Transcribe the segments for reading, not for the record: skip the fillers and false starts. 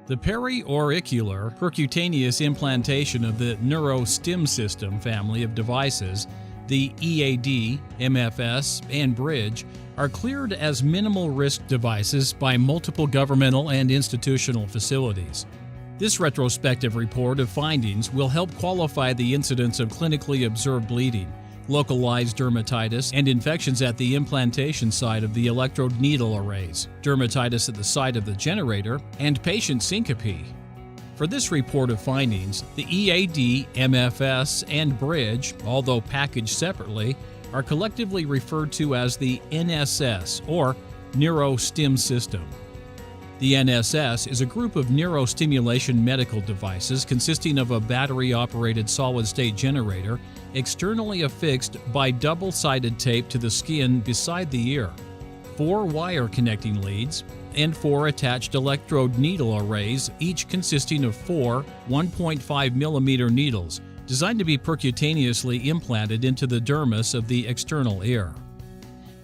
The periauricular percutaneous implantation of the NeuroStim system family of devices, the EAD, MFS, and Bridge, are cleared as minimal risk devices by multiple governmental and institutional facilities. This retrospective report of findings will help qualify the incidence of clinically observed bleeding, localized dermatitis, and infections at the implantation site of the electrode needle arrays, dermatitis at the site of the generator, and patient syncope. For this report of findings, the EAD, MFS, and Bridge, although packaged separately, are collectively referred to as the NSS, or NeuroStim system. The NSS is a group of neurostimulation medical devices consisting of a battery-operated solid-state generator externally affixed by double-sided tape to the skin beside the ear, 4 wire connecting leads, and 4 attached electrode needle arrays, each consisting of 4 1.5 mm needles designed to be percutaneously implanted into the dermis of the external ear.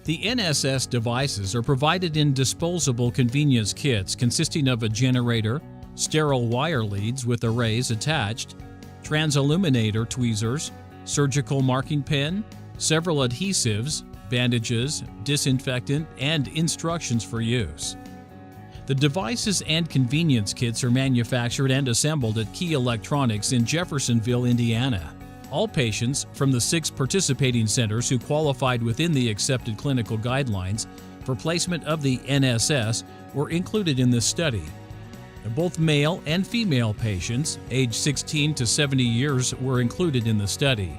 The NSS devices are provided in disposable convenience kits consisting of a generator, sterile wire leads with arrays attached, transilluminator tweezers, surgical marking pen, several adhesives, bandages, disinfectant, and instructions for use. The devices and convenience kits are manufactured and assembled at Key Electronics in Jeffersonville, Indiana. All patients from the 6 participating centers who qualified within the accepted clinical guidelines for placement of the NSS were included in this study. Both male and female patients, aged 16 to 70 years, were included in the study.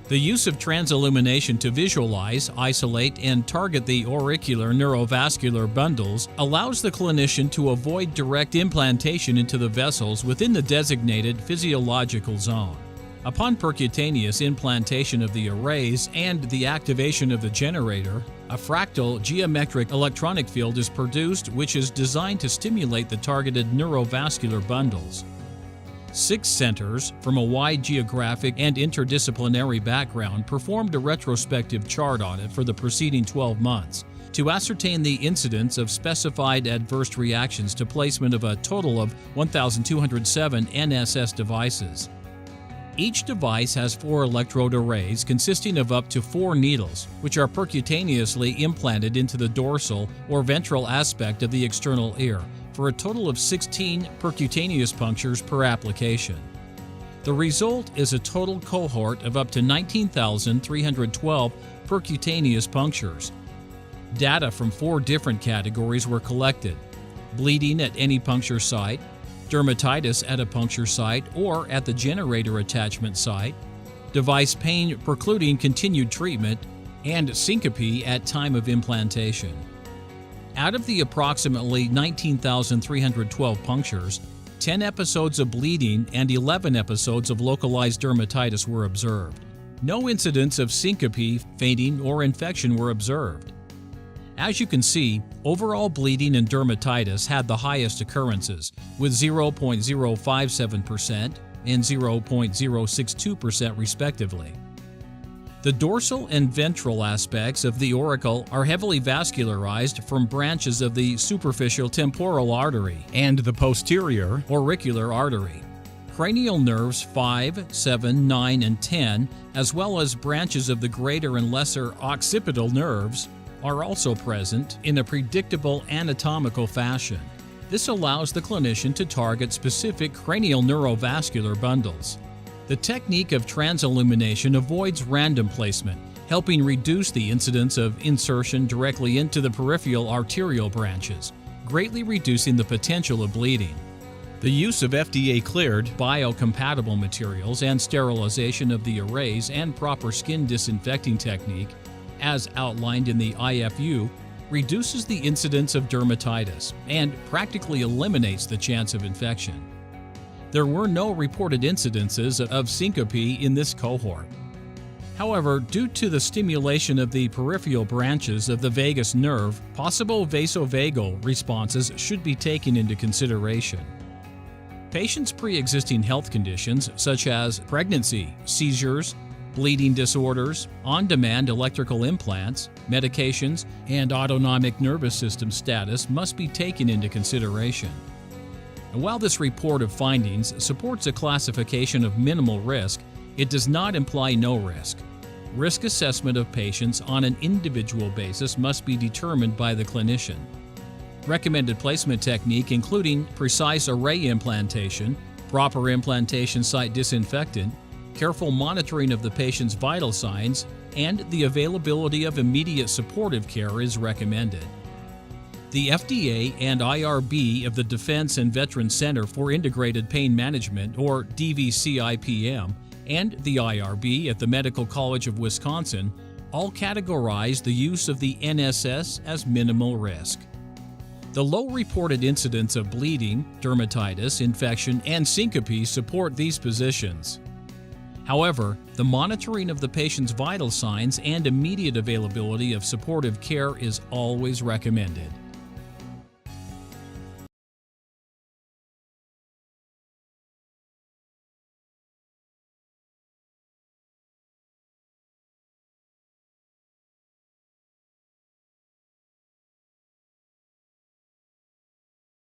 The use of transillumination to visualize, isolate, and target the auricular neurovascular bundles allows the clinician to avoid direct implantation into the vessels within the designated physiological zone. Upon percutaneous implantation of the arrays and the activation of the generator, a fractal geometric electronic field is produced which is designed to stimulate the targeted neurovascular bundles. 6 centers from a wide geographic and interdisciplinary background performed a retrospective chart audit for the preceding 12 months to ascertain the incidence of specified adverse reactions to placement of a total of 1,207 NSS devices. Each device has 4 electrode arrays consisting of up to 4 needles, which are percutaneously implanted into the dorsal or ventral aspect of the external ear, for a total of 16 percutaneous punctures per application. The result is a total cohort of up to 19,312 percutaneous punctures. Data from 4 different categories were collected: bleeding at any puncture site, dermatitis at a puncture site or at the generator attachment site, device pain precluding continued treatment, and syncope at time of implantation. Out of the approximately 19,312 punctures, 10 episodes of bleeding and 11 episodes of localized dermatitis were observed. No incidents of syncope, fainting, or infection were observed. As you can see, overall bleeding and dermatitis had the highest occurrences, with 0.057% and 0.062% respectively. The dorsal and ventral aspects of the auricle are heavily vascularized from branches of the superficial temporal artery and the posterior auricular artery. Cranial nerves 5, 7, 9, and 10, as well as branches of the greater and lesser occipital nerves, are also present in a predictable anatomical fashion. This allows the clinician to target specific cranial neurovascular bundles. The technique of transillumination avoids random placement, helping reduce the incidence of insertion directly into the peripheral arterial branches, greatly reducing the potential of bleeding. The use of FDA-cleared biocompatible materials and sterilization of the arrays and proper skin disinfecting technique, as outlined in the IFU, reduces the incidence of dermatitis and practically eliminates the chance of infection. There were no reported incidences of syncope in this cohort. However, due to the stimulation of the peripheral branches of the vagus nerve, possible vasovagal responses should be taken into consideration. Patients' pre-existing health conditions such as pregnancy, seizures, bleeding disorders, on-demand electrical implants, medications, and autonomic nervous system status must be taken into consideration. And while this report of findings supports a classification of minimal risk, it does not imply no risk. Risk assessment of patients on an individual basis must be determined by the clinician. Recommended placement technique including precise array implantation, proper implantation site disinfectant, careful monitoring of the patient's vital signs, and the availability of immediate supportive care is recommended. The FDA and IRB of the Defense and Veterans Center for Integrated Pain Management, or DVCIPM, and the IRB at the Medical College of Wisconsin all categorize the use of the NSS as minimal risk. The low reported incidence of bleeding, dermatitis, infection, and syncope support these positions. However, the monitoring of the patient's vital signs and immediate availability of supportive care is always recommended.